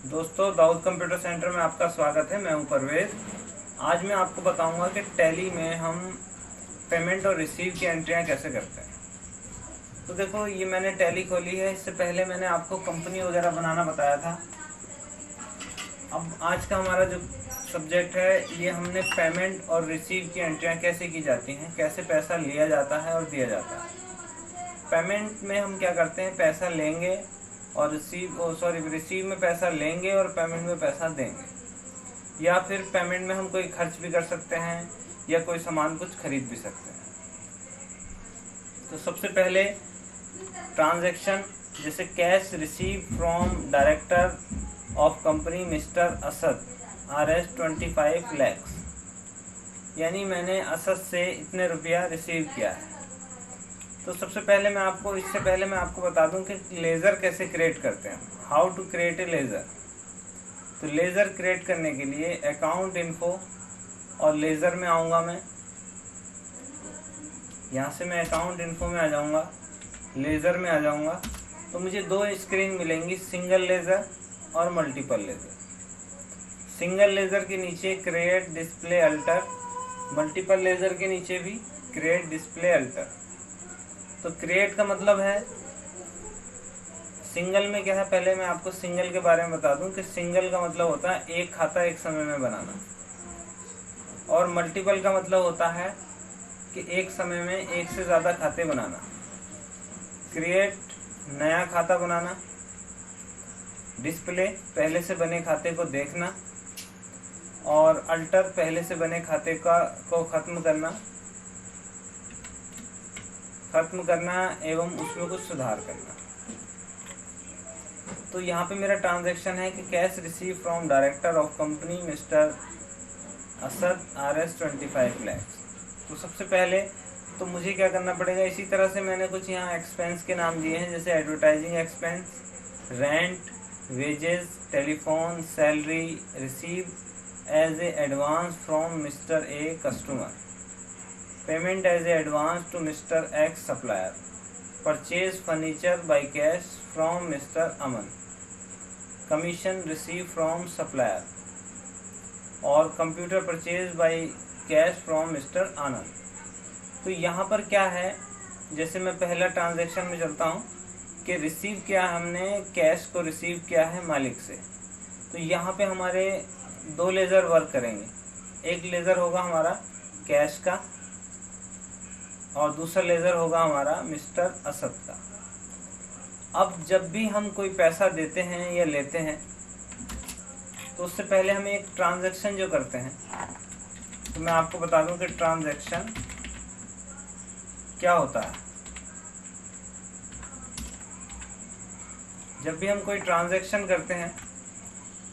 दोस्तों, Dawood computer centre में आपका स्वागत है। मैं हूं परवेज। आज मैं आपको बताऊंगा कि टैली में हम पेमेंट और रिसीव की एंट्रियां कैसे करते हैं। तो देखो, ये मैंने टैली खोली है। इससे पहले मैंने आपको कंपनी वगैरह बनाना बताया था। अब आज का हमारा जो सब्जेक्ट है, ये हमने पेमेंट और रिसीव की एंट्रियां कैसे की जाती हैं, कैसे पैसा लिया जाता है और दिया जाता है। पेमेंट में हम क्या करते हैं, पैसा लेंगे और रिसीव में पैसा लेंगे और पेमेंट में पैसा देंगे। या फिर पेमेंट में हम कोई खर्च भी कर सकते हैं या कोई सामान कुछ खरीद भी सकते हैं। तो सबसे पहले ट्रांजैक्शन, जैसे cash receive from director of company mister Asad RS 25 lakhs, यानी मैंने असद से इतने रुपया रिसीव किया है। तो इससे पहले मैं आपको बता दूं कि लेज़र कैसे क्रिएट करते हैं, how to create a ledger. तो लेज़र क्रिएट करने के लिए अकाउंट इन्फो और लेज़र में आऊँगा मैं। यहाँ से मैं अकाउंट इन्फो में आ जाऊँगा, लेज़र में आ जाऊँगा। तो मुझे दो स्क्रीन मिलेंगी, सिंगल लेज़र और मल्टीपल लेज़र। सिंगल लेज़र के नीचे create display alter, multiple laser के नीचे भी क्रिएट डिस्प्ले अल्टर। तो क्रिएट का मतलब है, सिंगल में क्या है, पहले मैं आपको सिंगल के बारे में बता दूं कि सिंगल का मतलब होता है एक खाता एक समय में बनाना, और मल्टीपल का मतलब होता है कि एक समय में एक से ज़्यादा खाते बनाना। क्रिएट नया खाता बनाना, डिस्प्ले पहले से बने खाते को देखना, और अल्टर पहले से बने खाते को ख़त्म करना एवं उसमें कुछ सुधार करना। तो यहाँ पे मेरा ट्रांजैक्शन है कि cash receive from director of company mister Asad RS 25 lakhs। तो सबसे पहले तो मुझे क्या करना पड़ेगा, इसी तरह से मैंने कुछ यहाँ एक्सपेंस के नाम दिए हैं, जैसे advertising expense, rent, wages, telephone, salary, receive as a advance from mister A customer, payment as a advance to mister X supplier, purchase furniture by cash from mister Aman, commission receive from supplier, और computer purchase by cash from mister Anand. तो यहाँ पर क्या है, जैसे मैं पहला transaction में चलता हूँ कि रिसीव किया हमने, कैश को रिसीव किया है मालिक से। तो यहाँ पे हमारे दो लेज़र वर्क करेंगे। एक लेज़र होगा हमारा कैश का और दूसरा लेज़र होगा हमारा मिस्टर असद का। अब जब भी हम कोई पैसा देते हैं या लेते हैं, तो उससे पहले हम एक ट्रांजैक्शन जो करते हैं, तो मैं आपको बता दूं कि ट्रांजैक्शन क्या होता है। जब भी हम कोई ट्रांजैक्शन करते हैं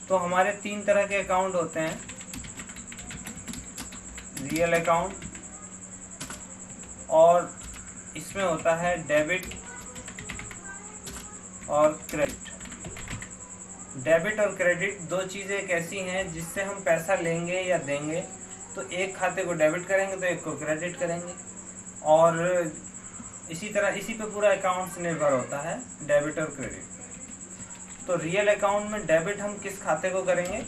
तो हमारे तीन तरह के अकाउंट होते हैं, रियल अकाउंट, और इसमें होता है डेबिट और क्रेडिट। डेबिट और क्रेडिट दो चीज़ें एक ऐसी हैं जिससे हम पैसा लेंगे या देंगे तो एक खाते को डेबिट करेंगे तो एक को क्रेडिट करेंगे, और इसी तरह इसी पे पूरा अकाउंट्स निर्भर होता है, डेबिट और क्रेडिट। तो रियल अकाउंट में डेबिट हम किस खाते को करेंगे,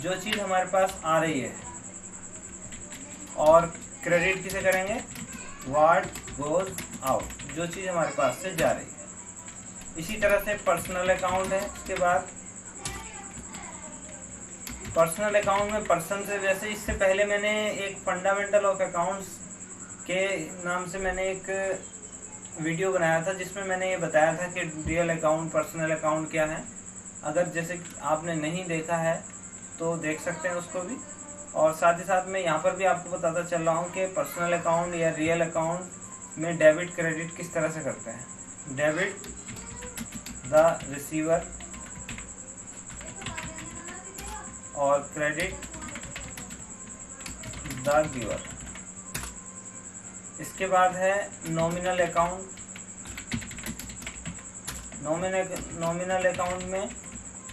जो चीज़ हमारे पास आ रही है, और क्रेडिट किसे करेंगे, व्हाट गोज आउट, जो चीज़ हमारे पास से जा रही है। इसी तरह से पर्सनल अकाउंट है। इसके बाद पर्सनल अकाउंट में पर्सन से, जैसे इससे पहले मैंने एक फंडामेंटल ऑफ अकाउंट्स के नाम से मैंने एक वीडियो बनाया था, जिसमें मैंने ये बताया था कि रियल अकाउंट, पर्सनल अकाउंट क्या है। अगर जैसे आपने नहीं देखा है तो देख सकते हैं उसको भी। और साथ ही साथ मैं यहाँ पर भी आपको बताता चल रहा हूँ कि पर्सनल अकाउंट या रियल अकाउंट में डेबिट क्रेडिट किस तरह से करते हैं। डेबिट द रिसीवर और क्रेडिट द गिवर। इसके बाद है नॉमिनल अकाउंट। नॉमिनल अकाउंट में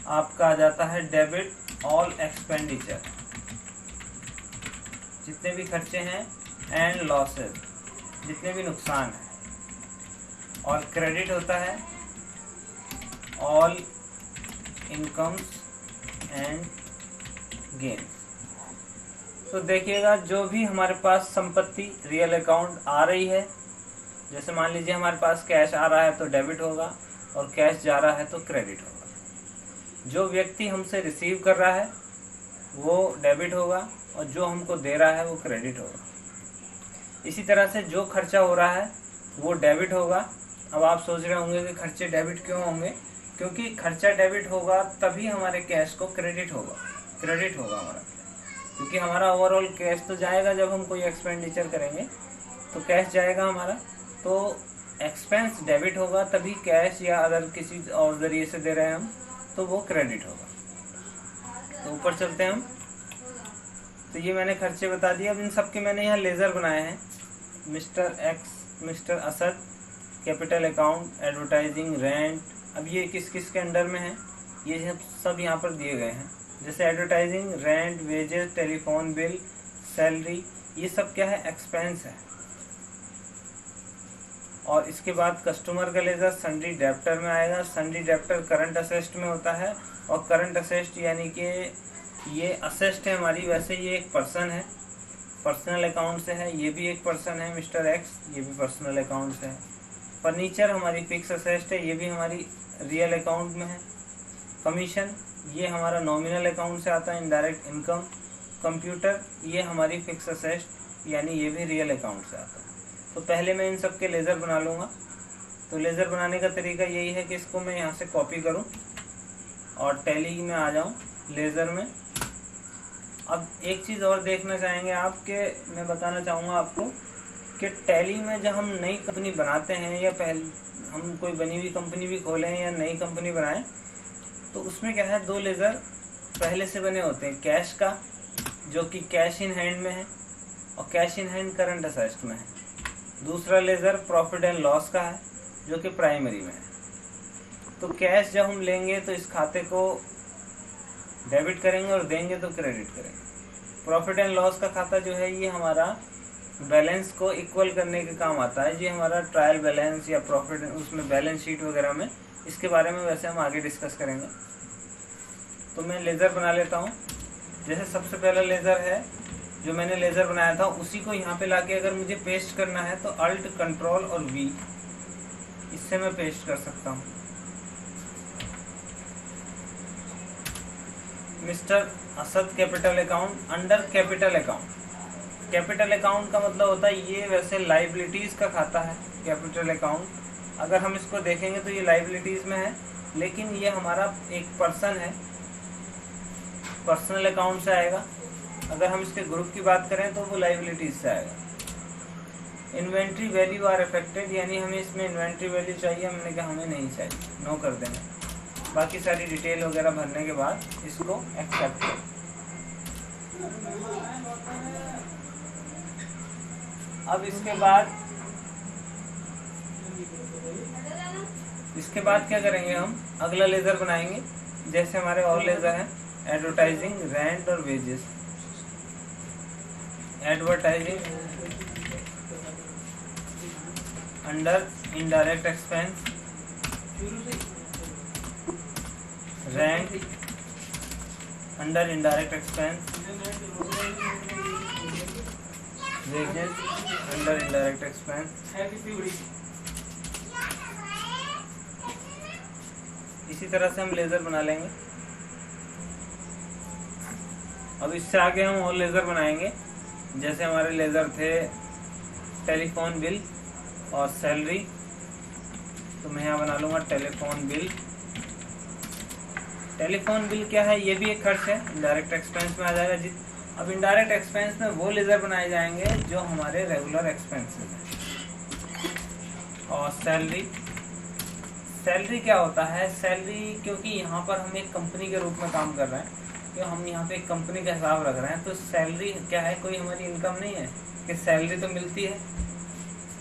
आपका आ जाता है डेबिट ऑल एक्सपेंडिचर, जितने भी खर्चे हैं, एंड लॉसेज, जितने भी नुकसान हैं। और क्रेडिट होता है ऑल इनकम्स एंड गेन। तो देखिएगा जो भी हमारे पास संपत्ति रियल अकाउंट आ रही है, जैसे मान लीजिए हमारे पास कैश आ रहा है तो डेबिट होगा और कैश जा रहा है तो क्रेडिट होगा। जो व्यक्ति हमसे रिसीव कर रहा है वो डेबिट होगा और जो हमको दे रहा है वो क्रेडिट होगा। इसी तरह से जो खर्चा हो रहा है वो डेबिट होगा। अब आप सोच रहे होंगे कि खर्चे डेबिट क्यों होंगे, क्योंकि खर्चा डेबिट होगा तभी हमारे कैश को क्रेडिट होगा हमारा, क्योंकि हमारा ओवरऑल कैश तो जाएगा जब हम कोई एक्सपेंडिचर करेंगे तो कैश जाएगा हमारा, तो एक्सपेंस डेबिट होगा तभी कैश या अदर किसी और जरिए से दे रहे हैं हम तो वो क्रेडिट होगा। तो ऊपर चलते हैं हम। तो ये मैंने खर्चे बता दिए। अब इन सब के मैंने यहाँ लेज़र बनाए हैं, mister x, mister Asad, capital account, advertising, rent. अब ये किस किस के अंडर में है, ये सब यहाँ पर दिए गए हैं। जैसे advertising, rent, wages, telephone bill, salary, ये सब क्या है, एक्सपेंस है। और इसके बाद कस्टमर का लेज़र सन्ड्री डेप्टर में आएगा। सन्ड्री डेप्टर करंट असेस्ट में होता है और करंट असेस्ट यानी कि ये असेस्ट है हमारी, वैसे ये एक पर्सन है, पर्सनल अकाउंट से है, ये भी एक पर्सन है मिस्टर एक्स, ये भी पर्सनल अकाउंट से है। फर्नीचर हमारी फिक्स असेस्ट है, ये भी हमारी रियल अकाउंट में है। कमीशन ये हमारा नॉमिनल अकाउंट से आता है, इनडायरेक्ट इनकम। कंप्यूटर ये हमारी फिक्स असेस्ट यानी ये भी रियल अकाउंट से आता है। तो पहले मैं इन सब के लेज़र बना लूँगा। तो लेज़र बनाने का तरीका यही है कि इसको मैं यहाँ से कॉपी करूँ और टैली में आ जाऊँ लेज़र में। अब एक चीज़ और देखना चाहेंगे आप कि मैं बताना चाहूँगा आपको कि टैली में जब हम नई कंपनी बनाते हैं या पहले हम कोई बनी हुई कंपनी भी खोलें या नई कंपनी बनाएं तो उसमें क्या है, दो लेज़र पहले से बने होते हैं। कैश का जो कि कैश इन हैंड में है और cash in hand current asset में है। दूसरा लेज़र प्रॉफिट एंड लॉस का है जो कि प्राइमरी में है। तो कैश जब हम लेंगे तो इस खाते को डेबिट करेंगे और देंगे तो क्रेडिट करेंगे। प्रॉफिट एंड लॉस का खाता जो है ये हमारा बैलेंस को इक्वल करने के काम आता है। ये हमारा ट्रायल बैलेंस या प्रॉफिट उसमें बैलेंस शीट वगैरह में, इसके बारे में वैसे हम आगे डिस्कस करेंगे। तो मैं लेज़र बना लेता हूँ। जैसे सबसे पहला लेज़र है जो मैंने लेज़र बनाया था उसी को यहाँ पे लाके अगर मुझे पेस्ट करना है तो अल्ट कंट्रोल और वी, इससे मैं पेस्ट कर सकता हूँ। Mister Asad capital account under capital account. Capital account का मतलब होता है ये वैसे लाइबिलिटीज़ का खाता है कैपिटल अकाउंट। अगर हम इसको देखेंगे तो ये लाइबिलिटीज़ में है, लेकिन ये हमारा एक पर्सन है, पर्सनल अकाउंट से आएगा। अगर हम इसके ग्रुप की बात करें तो वो लाइबिलिटीज़ से आएगा। इन्वेंट्री वैल्यू आर अफेक्टेड, यानी हमें इसमें इन्वेंट्री वैल्यू चाहिए, हमने कहा हमें नहीं चाहिए, नो कर देंगे। बाकी सारी डिटेल वगैरह भरने के बाद इसको एक्सेप्ट करें। अब इसके बाद क्या करेंगे, हम अगला लेज़र बनाएंगे। जैसे हमारे और लेज़र हैं एडवर्टाइजिंग, रेंट और wages. Advertising under indirect expense, rent under indirect expense, wages under indirect expense. इसी तरह से हम लेज़र बना लेंगे। अब इससे आगे हम और लेज़र बनाएंगे। जैसे हमारे लेज़र थे टेलीफोन बिल और सैलरी, तो मैं यहाँ बना लूँगा टेलीफोन बिल। टेलीफोन बिल क्या है, ये भी एक खर्च है, इनडायरेक्ट एक्सपेंस में आ जाएगा। अब इनडायरेक्ट एक्सपेंस में वो लेज़र बनाए जाएंगे जो हमारे रेगुलर एक्सपेंसेस हैं। और सैलरी क्या होता है, सैलरी क्योंकि यहाँ पर हम एक कंपनी के रूप में काम कर रहे हैं, क्यों हम यहाँ पे एक कंपनी का हिसाब रख रहे हैं, तो सैलरी क्या है, कोई हमारी इनकम नहीं है कि सैलरी तो मिलती है।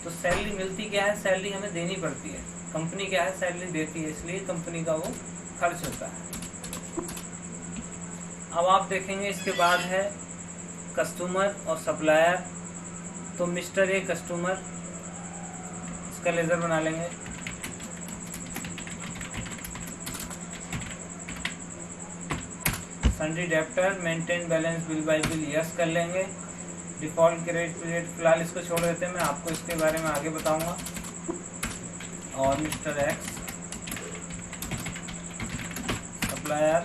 तो सैलरी मिलती क्या है, सैलरी हमें देनी पड़ती है। कंपनी क्या है, सैलरी देती है, इसलिए कंपनी का वो खर्च होता है। अब आप देखेंगे इसके बाद है कस्टमर और सप्लायर। तो मिस्टर ए कस्टमर, इसका लेज़र बना लेंगे। Sundry debtor, maintain balance, bill bye bill, yes कर लेंगे। डिफॉल्ट क्रेडिट पीरियड फिलहाल इसको छोड़ देते हैं, मैं आपको इसके बारे में आगे बताऊंगा। और mister X supplier,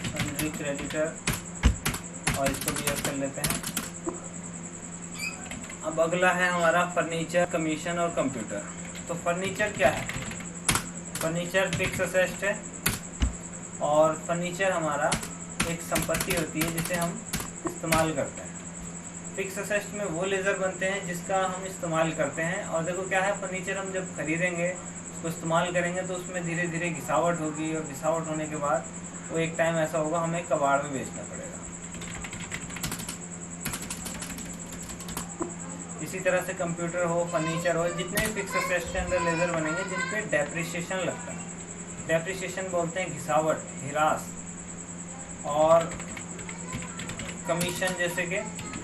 sundry creditor, और इसको भी यस कर लेते हैं। अब अगला है हमारा फर्नीचर, कमीशन और कंप्यूटर। तो फर्नीचर क्या है? फर्नीचर फिक्स असेट है, और फर्नीचर हमारा एक संपत्ति होती है जिसे हम इस्तेमाल करते हैं। फिक्स असेट में वो लेज़र बनते हैं जिसका हम इस्तेमाल करते हैं। और देखो क्या है, फर्नीचर हम जब खरीदेंगे, उसको इस्तेमाल करेंगे तो उसमें धीरे धीरे घिसावट होगी, और घिसावट होने के बाद वो एक टाइम ऐसा होगा हमें कबाड़ में बेचना पड़ेगा। इसी तरह से कंप्यूटर हो, फर्नीचर हो, जितने भी फिक्स असेट के अंदर लेज़र बनेंगे जिन पे डेप्रिसिएशन लगता है। डेप्रिसिएशन बोलते हैं घिसावट, हिरास। और कमीशन जैसे कि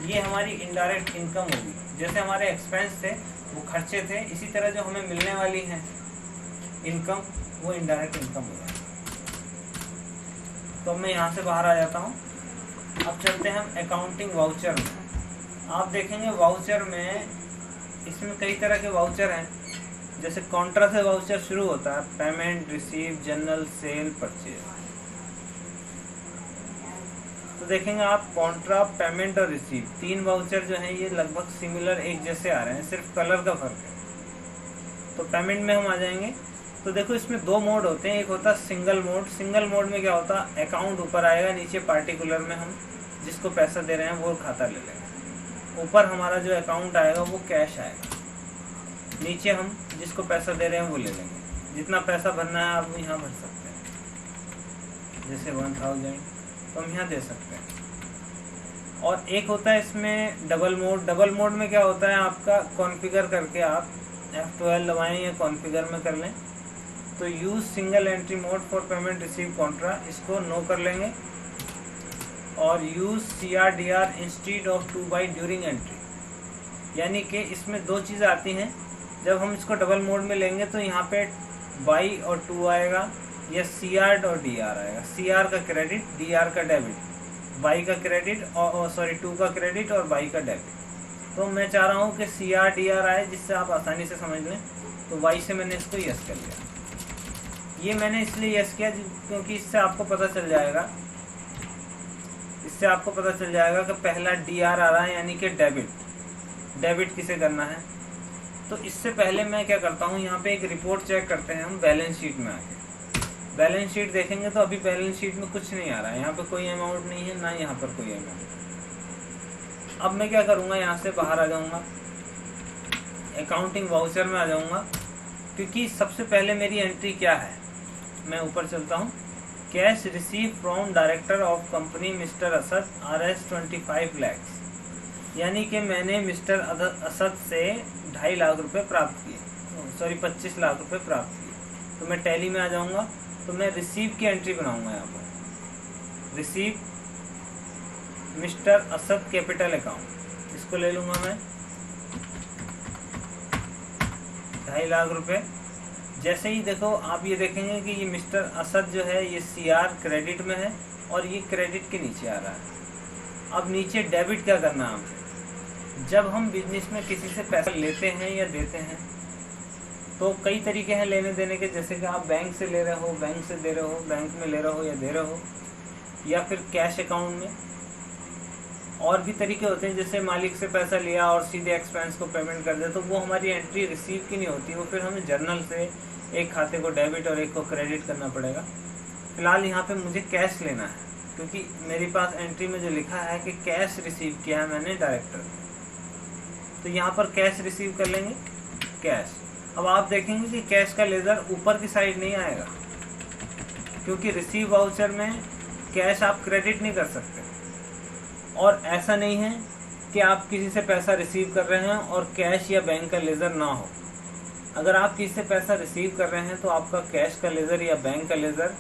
ये हमारी इनडायरेक्ट इनकम होगी। जैसे हमारे एक्सपेंस थे वो खर्चे थे, इसी तरह जो हमें मिलने वाली है इनकम वो इनडायरेक्ट इनकम होगा। तो मैं यहाँ से बाहर आ जाता हूँ। अब चलते हैं हम अकाउंटिंग वाउचर में। आप देखेंगे वाउचर में इसमें कई तरह के वाउचर हैं। जैसे कॉन्ट्रा से वाउचर शुरू होता है, payment, receive, journal, sale, purchase. तो देखेंगे आप कॉन्ट्रा, पेमेंट और रिसीव, तीन वाउचर जो हैं ये लगभग सिमिलर, एक जैसे आ रहे हैं, सिर्फ कलर का फर्क है। तो पेमेंट में हम आ जाएंगे। तो देखो इसमें दो मोड होते हैं, एक होता है सिंगल मोड। सिंगल मोड में क्या होता है, अकाउंट ऊपर आएगा, नीचे पार्टिकुलर में हम जिसको पैसा दे रहे हैं वो खाता ले लेंगे। ऊपर हमारा जो अकाउंट आएगा वो कैश आएगा, नीचे हम जिसको पैसा दे रहे हैं वो ले लेंगे। जितना पैसा भरना है आप यहाँ भर सकते हैं, जैसे 1000 तो हम यहाँ दे सकते हैं। और एक होता है इसमें डबल मोड। डबल मोड में क्या होता है, आपका कॉन्फ़िगर करके आप F12 दबाएं या कॉन्फ़िगर में कर लें। तो use single entry mode for payment receive Contra, इसको नो कर लेंगे। और use CRDR instead of 2 by during entry, यानी कि इसमें दो चीज़ें आती हैं। जब हम इसको डबल मोड में लेंगे तो यहाँ पे बाई और 2 आएगा, या CR और DR आएगा। CR का क्रेडिट, DR का डेबिट। बाई का क्रेडिट और 2 का क्रेडिट और बाई का डेबिट। तो मैं चाह रहा हूँ कि CRDR आए, जिससे आप आसानी से समझ लें। तो बाई से मैंने इसको यस कर लिया। ये मैंने इसलिए यस किया क्योंकि इससे आपको पता चल जाएगा, कि पहला DR आ रहा है, यानी कि डेबिट किसे करना है। तो इससे पहले मैं क्या करता हूँ, यहाँ पे एक रिपोर्ट चेक करते हैं हम बैलेंस शीट में आके। बैलेंस शीट देखेंगे तो अभी बैलेंस शीट में कुछ नहीं आ रहा है, यहाँ पे कोई अमाउंट नहीं है, ना यहाँ पर कोई अमाउंट। अब मैं क्या करूँगा, यहाँ से बाहर आ जाऊँगा, अकाउंटिंग वाउचर में आ जाऊँगा, क्योंकि सबसे पहले मेरी एंट्री क्या है। मैं ऊपर चलता हूँ, cash receive from director of company mister Asad RS 25 lakh, यानी कि मैंने मिस्टर असद से 2.5 लाख रुपए प्राप्त किए, 25 लाख रुपए प्राप्त किए। तो मैं टैली में आ जाऊँगा, तो मैं रिसीव की एंट्री बनाऊँगा। यहाँ पर receive mister Asad capital account, इसको ले लूँगा मैं 2.5 लाख रुपए। जैसे ही देखो आप ये देखेंगे कि ये मिस्टर असद जो है ये CR क्रेडिट में है, और ये क्रेडिट के नीचे आ रहा है। अब नीचे डेबिट क्या करना है हमें। जब हम बिजनेस में किसी से पैसा लेते हैं या देते हैं तो कई तरीके हैं लेने देने के। जैसे कि आप बैंक से ले रहे हो, बैंक से दे रहे हो, बैंक में ले रहे हो या दे रहे हो, या फिर कैश अकाउंट में। और भी तरीके होते हैं, जैसे मालिक से पैसा लिया और सीधे एक्सपेंस को पेमेंट कर दिया, तो वो हमारी एंट्री रिसीव की नहीं होती, वो फिर हमें जर्नल से एक खाते को डेबिट और एक को क्रेडिट करना पड़ेगा। फिलहाल यहाँ पे मुझे कैश लेना है, क्योंकि मेरे पास एंट्री में जो लिखा है कि कैश रिसीव किया है मैंने डायरेक्टर, तो यहाँ पर कैश रिसीव कर लेंगे, कैश। अब आप देखेंगे कि कैश का लेज़र ऊपर की साइड नहीं आएगा, क्योंकि रिसीव वाउचर में कैश आप क्रेडिट नहीं कर सकते। और ऐसा नहीं है कि आप किसी से पैसा रिसीव कर रहे हैं और कैश या बैंक का लेज़र ना हो। अगर आप किसी से पैसा रिसीव कर रहे हैं तो आपका कैश का लेज़र या बैंक का लेज़र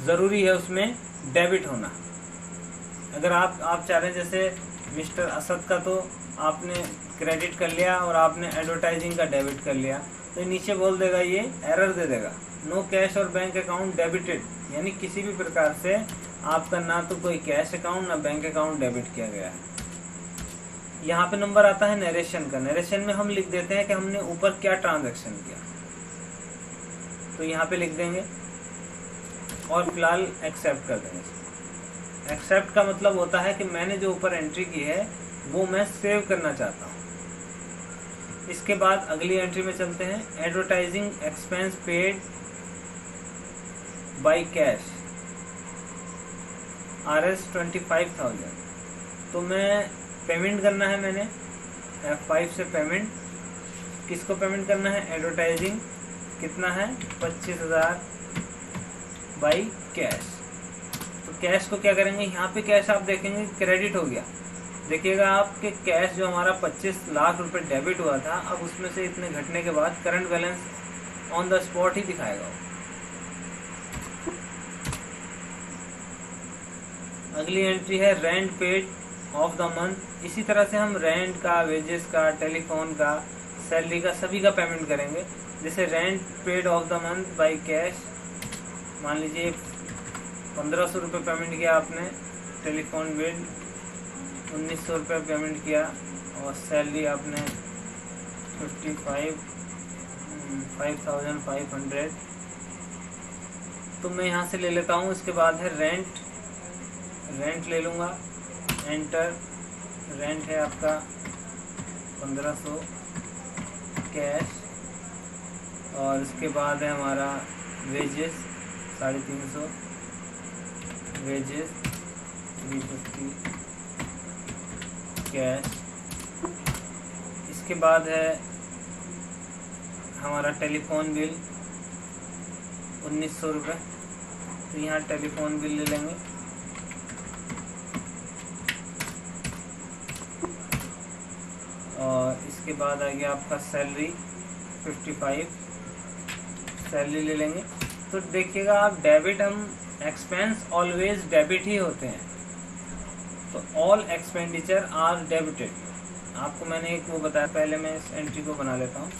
ज़रूरी है, उसमें डेबिट होना। अगर आप चाह रहे हैं, जैसे मिस्टर असद का तो आपने क्रेडिट कर लिया और आपने एडवर्टाइजिंग का डेबिट कर लिया, तो नीचे बोल देगा, ये एरर दे देगा, नो कैश और बैंक अकाउंट डेबिटेड, यानी किसी भी प्रकार से आपका ना तो कोई कैश अकाउंट ना बैंक अकाउंट डेबिट किया गया है। यहाँ पे नंबर आता है नरेशन का। नरेशन में हम लिख देते हैं कि हमने ऊपर क्या ट्रांजैक्शन किया, तो यहाँ पे लिख देंगे और फिलहाल एक्सेप्ट कर देंगे। एक्सेप्ट का मतलब होता है कि मैंने जो ऊपर एंट्री की है वो मैं सेव करना चाहता हूँ। इसके बाद अगली एंट्री में चलते हैं। Advertising expense paid by cash Rs 25,000। तो मैं पेमेंट करना है, मैंने F5 से पेमेंट, किसको पेमेंट करना है, एडवर्टाइजिंग, कितना है 25,000 बाई कैश। तो कैश को क्या करेंगे, यहाँ पे कैश आप देखेंगे क्रेडिट हो गया। देखिएगा आपके कैश जो हमारा 25 लाख रुपए डेबिट हुआ था, अब उसमें से इतने घटने के बाद current balance on the spot ही दिखाएगा। अगली एंट्री है rent paid of the month. इसी तरह से हम रेंट का, वेजेस का, टेलीफोन का, सैलरी का, सभी का पेमेंट करेंगे। जैसे rent paid of the month by cash, मान लीजिए 1500 रुपये पेमेंट किया आपने, टेलीफोन बिल 1900 रुपये पेमेंट किया, और सैलरी आपने 5,500। तो मैं यहाँ से ले लेता हूँ। इसके बाद है रेंट ले लूँगा, एंटर। रेंट है आपका 1500 कैश, और इसके बाद है हमारा वेजेस 350, वेजेस 350 कैश। इसके बाद है हमारा टेलीफोन बिल 1900 रुपये, तो यहाँ टेलीफोन बिल ले लेंगे। और इसके बाद आ गया आपका सैलरी 55, सैलरी ले लेंगे। तो देखिएगा आप, डेबिट, हम एक्सपेंस ऑलवेज डेबिट ही होते हैं, तो ऑल एक्सपेंडिचर आर डेबिटेड। आपको मैंने एक वो बताया, पहले मैं इस एंट्री को बना लेता हूँ।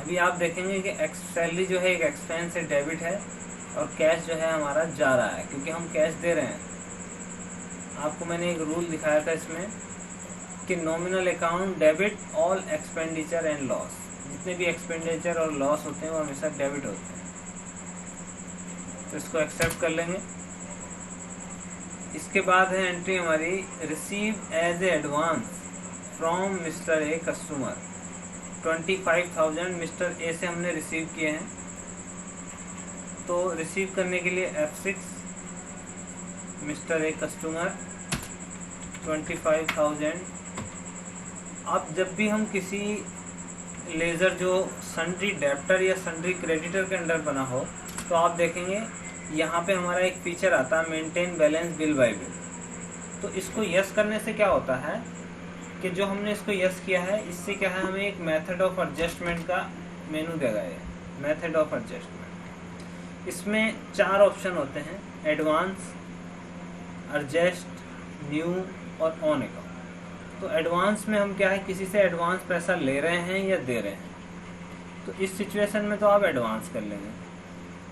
अभी आप देखेंगे कि सैलरी जो है एक एक्सपेंस है, डेबिट है, और कैश जो है हमारा जा रहा है क्योंकि हम कैश दे रहे हैं। आपको मैंने एक रूल दिखाया था इसमें कि nominal account debit all expenditure and loss. जितने भी एक्सपेंडिचर और लॉस होते हैं वो हमेशा डेबिट होते हैं, तो इसको एक्सेप्ट कर लेंगे। इसके बाद है एंट्री हमारी receive as a advance from mister A customer 25,000 mister A से हमने रिसीव किए हैं। तो रिसीव करने के लिए F6 मिस्टर ए कस्टमर 25,000। अब जब भी हम किसी लेज़र जो सन्ड्री डेब्टर या सन्ड्री क्रेडिटर के अंडर बना हो, तो आप देखेंगे यहाँ पे हमारा एक फीचर आता है maintain balance bill bye bill. तो इसको यस करने से क्या होता है कि जो हमने इसको यस किया है, इससे क्या है, हमें एक मेथड ऑफ एडजस्टमेंट का मेनू देगा। ये मेथड ऑफ एडजस्टमेंट, इसमें 4 ऑप्शन होते हैं, एडवांस, एडजस्ट, न्यू और ऑन अकाउंट। तो एडवांस में हम क्या है, किसी से एडवांस पैसा ले रहे हैं या दे रहे हैं, तो इस सिचुएशन में तो आप एडवांस कर लेंगे।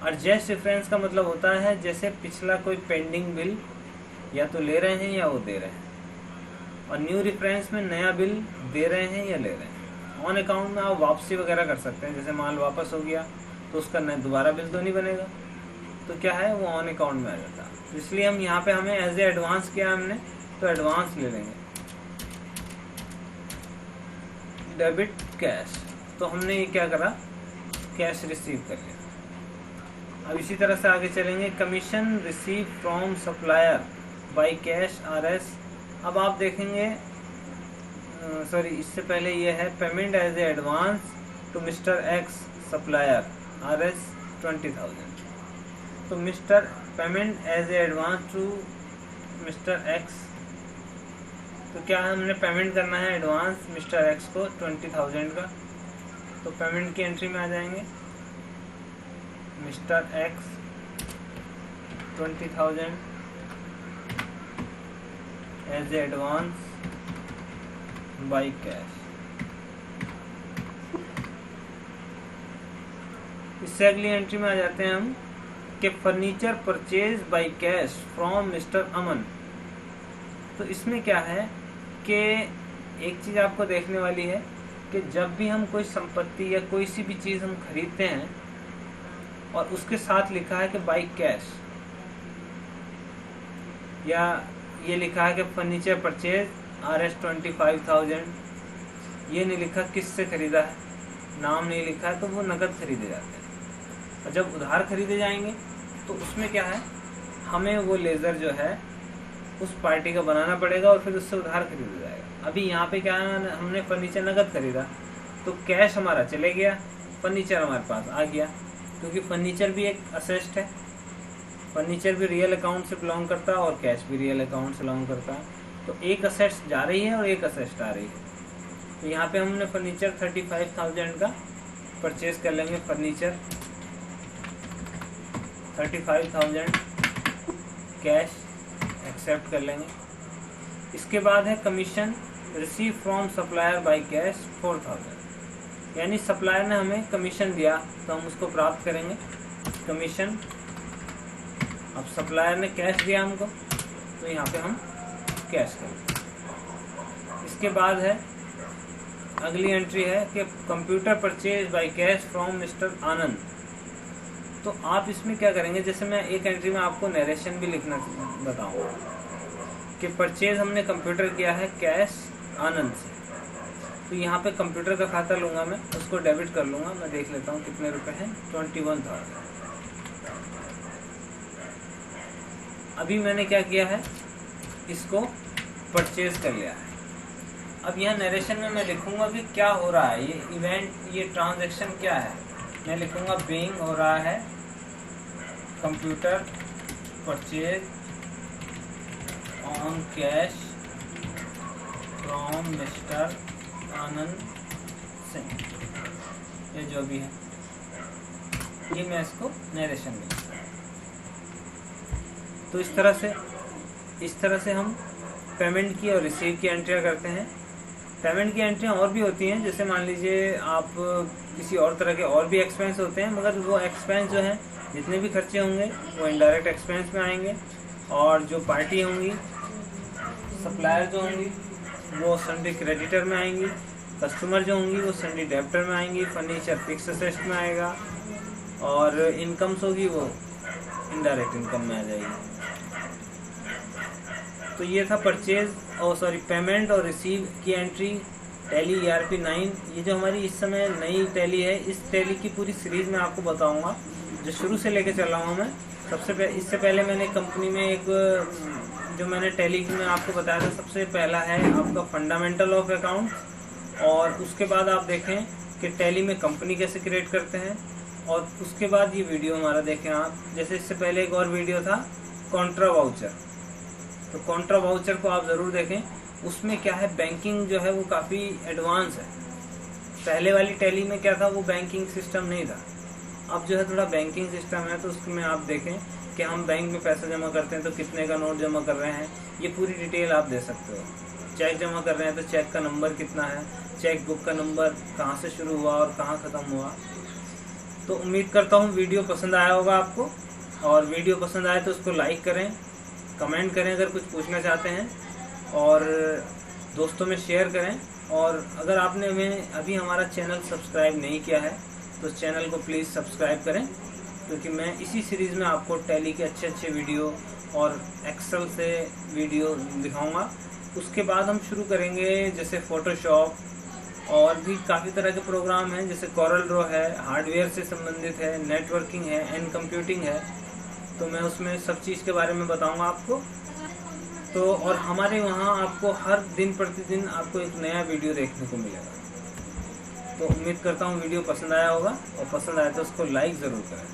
एडजस्ट रेफरेंस का मतलब होता है जैसे पिछला कोई पेंडिंग बिल या तो ले रहे हैं या वो दे रहे हैं, और न्यू रेफरेंस में नया बिल दे रहे हैं या ले रहे हैं। ऑन अकाउंट में आप वापसी वगैरह कर सकते हैं, जैसे माल वापस हो गया तो उसका दोबारा बिल तो नहीं बनेगा, तो क्या है वो ऑन अकाउंट में आ जाता है। तो इसलिए हम यहाँ पे हमें एज ए एडवांस किया हमने, तो एडवांस ले लेंगे। डेबिट कैश, तो हमने ये क्या करा, कैश रिसीव कर लिया। अब इसी तरह से आगे चलेंगे। Commission receive from supplier by cash RS। अब आप देखेंगे, सॉरी इससे पहले ये है payment as a advance to mister X supplier RS 20,000। तो mister payment as a advance to mister X, तो क्या है, हमने पेमेंट करना है एडवांस मिस्टर X को 20,000 का। तो पेमेंट की एंट्री में आ जाएंगे, mister X 20,000 as a advance by cash. इससे अगली एंट्री में आ जाते हैं हम कि furniture purchase by cash from mister Aman. तो इसमें क्या है कि एक चीज़ आपको देखने वाली है कि जब भी हम कोई संपत्ति या कोई सी भी चीज़ हम खरीदते हैं और उसके साथ लिखा है कि बाय कैश, या ये लिखा है कि फर्नीचर परचेज RS25,000, ये नहीं लिखा किससे खरीदा है, नाम नहीं लिखा है, तो वो नकद खरीदे जाते हैं। और जब उधार खरीदे जाएंगे तो उसमें क्या है, हमें वो लेज़र जो है उस पार्टी का बनाना पड़ेगा और फिर उससे उधार खरीदा जाएगा। अभी यहाँ पे क्या है, हमने फर्नीचर नकद खरीदा तो कैश हमारा चले गया, फर्नीचर हमारे पास आ गया, क्योंकि फर्नीचर भी एक असेस्ट है, फर्नीचर भी रियल अकाउंट से बिलोंग करता है और कैश भी रियल अकाउंट से बिलोंग करता है। तो एक असेस्ट जा रही है और एक असेस्ट आ रही है। तो यहाँ पे हमने फर्नीचर 35,000 का परचेज कर लेंगे, फर्नीचर 35,000 कैश एक्सेप्ट कर लेंगे। इसके बाद है commission receive from supplier by cash 4,000, यानी सप्लायर ने हमें कमीशन दिया तो हम उसको प्राप्त करेंगे कमीशन। अब सप्लायर ने कैश दिया हमको तो यहाँ पे हम कैश करेंगे। इसके बाद है अगली एंट्री है कि computer purchase by cash from mister Anand. तो आप इसमें क्या करेंगे, जैसे मैं एक एंट्री में आपको नरेशन भी लिखना बताऊंगा कि परचेज हमने कंप्यूटर किया है कैश आनंद से, तो यहाँ पे कंप्यूटर का खाता लूँगा मैं, उसको डेबिट कर लूँगा। मैं देख लेता हूँ कितने रुपए हैं, 21,000। अभी मैंने क्या किया है, इसको परचेज कर लिया है। अब यहाँ नरेशन में मैं लिखूँगा कि क्या हो रहा है, ये इवेंट, ये ट्रांजैक्शन क्या है। मैं लिखूँगा बीइंग हो रहा है computer purchase on cash from mister Anand Singh, ये जो भी है, ये मैं इसको नरेशन में। तो इस तरह से हम पेमेंट की और रिसीव की एंट्रियाँ करते हैं। पेमेंट की एंट्रियाँ और भी होती हैं, जैसे मान लीजिए आप किसी और तरह के और भी एक्सपेंस होते हैं, मगर वो एक्सपेंस जो हैं, जितने भी खर्चे होंगे वो इनडायरेक्ट एक्सपेंस में आएंगे, और जो पार्टी होंगी, सप्लायर जो होंगी, वो सन्डी क्रेडिटर में आएंगी, कस्टमर जो होंगी वो सन्डी डेबिटर में आएंगी, फर्नीचर फिक्स असेट में आएगा, और इनकम्स होगी वो इनडायरेक्ट इनकम में आ जाएगी। तो ये था परचेज पेमेंट और रिसीव की एंट्री टैली ERP 9। ये जो हमारी इस समय नई टैली है, इस टैली की पूरी सीरीज़ में आपको बताऊंगा, जो शुरू से लेके चल रहा हूँ मैं। इससे पहले मैंने कंपनी में एक, जो मैंने टैली में आपको बताया था, सबसे पहला है आपका फंडामेंटल ऑफ अकाउंट, और उसके बाद आप देखें कि टैली में कंपनी कैसे क्रिएट करते हैं, और उसके बाद ये वीडियो हमारा देखें आप। जैसे इससे पहले एक और वीडियो था कॉन्ट्रा वाउचर, तो कॉन्ट्रा वाउचर को आप ज़रूर देखें। उसमें क्या है, बैंकिंग जो है वो काफ़ी एडवांस है। पहले वाली टैली में क्या था, वो बैंकिंग सिस्टम नहीं था। अब जो है थोड़ा बैंकिंग सिस्टम है, तो उसमें आप देखें कि हम बैंक में पैसा जमा करते हैं तो कितने का नोट जमा कर रहे हैं, ये पूरी डिटेल आप दे सकते हो। चेक जमा कर रहे हैं तो चेक का नंबर कितना है, चेक बुक का नंबर कहाँ से शुरू हुआ और कहाँ ख़त्म हुआ। तो उम्मीद करता हूँ वीडियो पसंद आया होगा आपको, और वीडियो पसंद आए तो उसको लाइक करें, कमेंट करें अगर कुछ पूछना चाहते हैं, और दोस्तों में शेयर करें। और अगर आपने अभी हमारा चैनल सब्सक्राइब नहीं किया है तो चैनल को प्लीज़ सब्सक्राइब करें, क्योंकि मैं इसी सीरीज़ में आपको टैली के अच्छे वीडियो और एक्सेल से वीडियो दिखाऊंगा। उसके बाद हम शुरू करेंगे जैसे फ़ोटोशॉप, और भी काफ़ी तरह के प्रोग्राम हैं, जैसे कॉरल ड्रॉ है, हार्डवेयर से संबंधित है, नेटवर्किंग है, एंड कंप्यूटिंग है। तो मैं उसमें सब चीज़ के बारे में बताऊंगा आपको। तो और हमारे वहाँ आपको हर दिन प्रतिदिन आपको एक नया वीडियो देखने को मिलेगा। तो उम्मीद करता हूँ वीडियो पसंद आया होगा, और पसंद आया तो उसको लाइक ज़रूर करें।